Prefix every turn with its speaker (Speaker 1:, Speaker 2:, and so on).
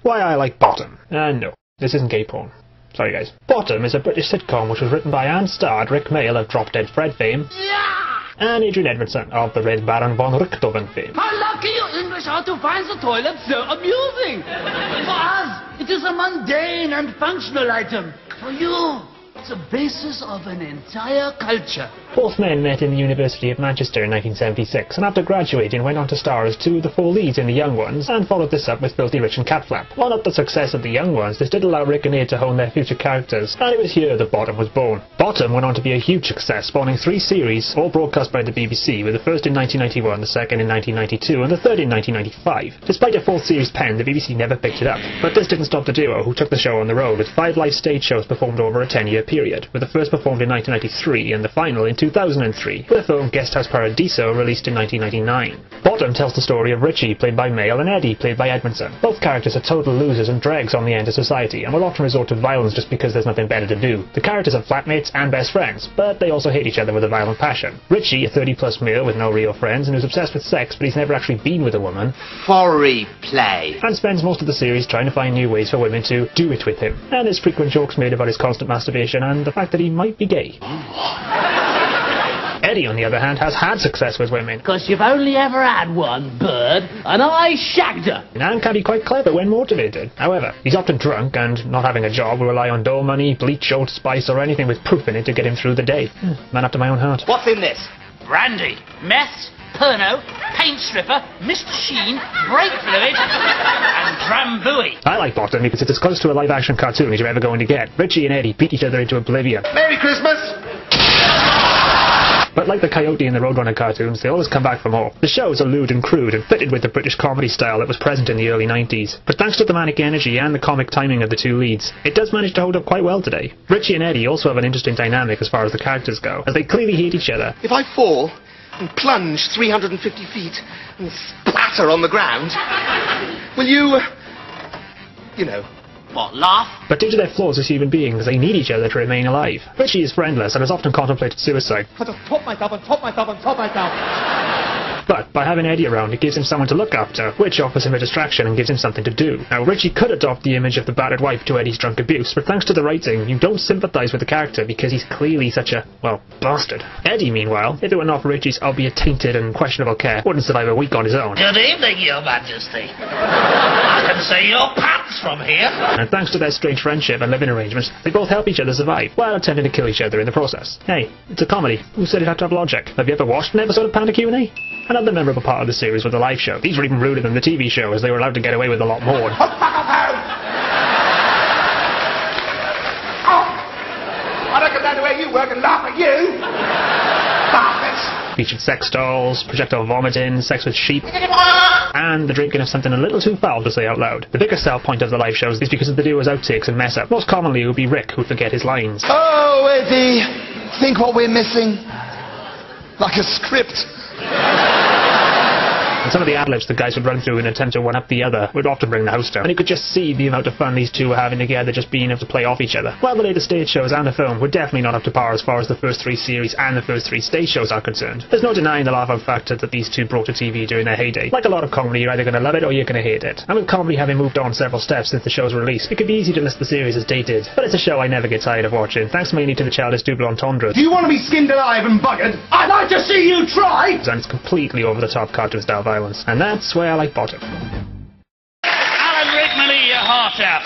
Speaker 1: Why I like Bottom. No, this isn't gay porn. Sorry guys. Bottom is a British sitcom which was written by and starred Rick Mayall of Drop Dead Fred fame, and Adrian Edmondson of the Red Baron von Richthofen fame.
Speaker 2: How lucky you English are to find the toilet so amusing! For us, it is a mundane and functional item. For you, it's the basis of an entire culture.
Speaker 1: Both men met in the University of Manchester in 1976, and after graduating went on to star as two of the four leads in The Young Ones, and followed this up with Filthy Rich and Catflap. While not the success of The Young Ones, this did allow Rick and Ed to hone their future characters, and it was here that Bottom was born. Bottom went on to be a huge success, spawning 3 series, all broadcast by the BBC, with the first in 1991, the second in 1992, and the third in 1995. Despite a 4th series pen, the BBC never picked it up. But this didn't stop the duo, who took the show on the road, with 5 live stage shows performed over a 10-year period, with the first performed in 1993 and the final in 2003, with the film Guesthouse Paradiso released in 1999. Bottom tells the story of Richie, played by Mayall, and Eddie, played by Edmondson. Both characters are total losers and dregs on the end of society, and will often resort to violence just because there's nothing better to do. The characters are flatmates and best friends, but they also hate each other with a violent passion. Richie, a 30-plus male with no real friends and who's obsessed with sex, but he's never actually been with a woman.
Speaker 3: Foreplay.
Speaker 1: And spends most of the series trying to find new ways for women to do it with him. And there's frequent jokes made about his constant masturbation and the fact that he might be gay. Eddie, on the other hand, has had success with women.
Speaker 2: Because you've only ever had one bird, and I shagged her.
Speaker 1: And can be quite clever when motivated. However, he's often drunk and, not having a job, will rely on dough money, bleach, Old Spice, or anything with proof in it to get him through the day. Man after my own heart.
Speaker 3: What's in this?
Speaker 2: Brandy, meth, Perno, paint stripper, Mr. Sheen, brake fluid, and Drambuie.
Speaker 1: I like Bottom because it's as close to a live-action cartoon as you're ever going to get. Richie and Eddie beat each other into oblivion.
Speaker 3: Merry Christmas!
Speaker 1: But like the Coyote and the Roadrunner cartoons, they always come back for more. The shows are lewd and crude and fitted with the British comedy style that was present in the early 90s. But thanks to the manic energy and the comic timing of the two leads, it does manage to hold up quite well today. Richie and Eddie also have an interesting dynamic as far as the characters go, as they clearly hate each other.
Speaker 3: If I fall and plunge 350 feet and splatter on the ground, will you know...
Speaker 2: What, laugh?
Speaker 1: But due to their flaws as human beings, they need each other to remain alive. Richie is friendless and has often contemplated suicide.
Speaker 3: I just top myself and top myself and top myself.
Speaker 1: But by having Eddie around, it gives him someone to look after, which offers him a distraction and gives him something to do. Now, Richie could adopt the image of the battered wife to Eddie's drunk abuse, but thanks to the writing, you don't sympathise with the character because he's clearly such a, well, bastard. Eddie, meanwhile, if it were not for Richie's albeit tainted and questionable care, wouldn't survive a week on his own.
Speaker 2: Good evening, Your Majesty. I can see your pants from here.
Speaker 1: And thanks to their strange friendship and living arrangements, they both help each other survive, while attempting to kill each other in the process. Hey, it's a comedy. Who said it had to have logic? Have you ever watched an episode of Panda Q&A? Another memorable part of the series was the live show. These were even ruder than the TV show, as they were allowed to get away with a lot more.
Speaker 3: I reckon that's the way you work and laugh at you. Bastards.
Speaker 1: Featured sex dolls, projectile vomiting, sex with sheep, and the drinking of something a little too foul to say out loud. The biggest sell point of the live shows is because of the duo's outtakes and mess up. Most commonly it would be Rick who'd forget his lines.
Speaker 3: Oh, Eddie, think what we're missing? Like a script.
Speaker 1: And some of the ad-libs the guys would run through in an attempt to one-up the other would often bring the house down. And you could just see the amount of fun these two were having together, just being able to play off each other. While the later stage shows and the film were definitely not up to par as far as the first 3 series and the first 3 stage shows are concerned. There's no denying the laugh-out factor that these two brought to TV during their heyday. Like a lot of comedy, you're either going to love it or you're going to hate it. And with comedy having moved on several steps since the show's release, it could be easy to list the series as dated. But it's a show I never get tired of watching, thanks mainly to the childish double entendre.
Speaker 3: Do you want to be skinned alive and buggered? I'd like to see you try!
Speaker 1: And it's completely over-the-top cartoon-style violence. And that's why I like Bottom.
Speaker 2: Alan Rickman, eat your heart out.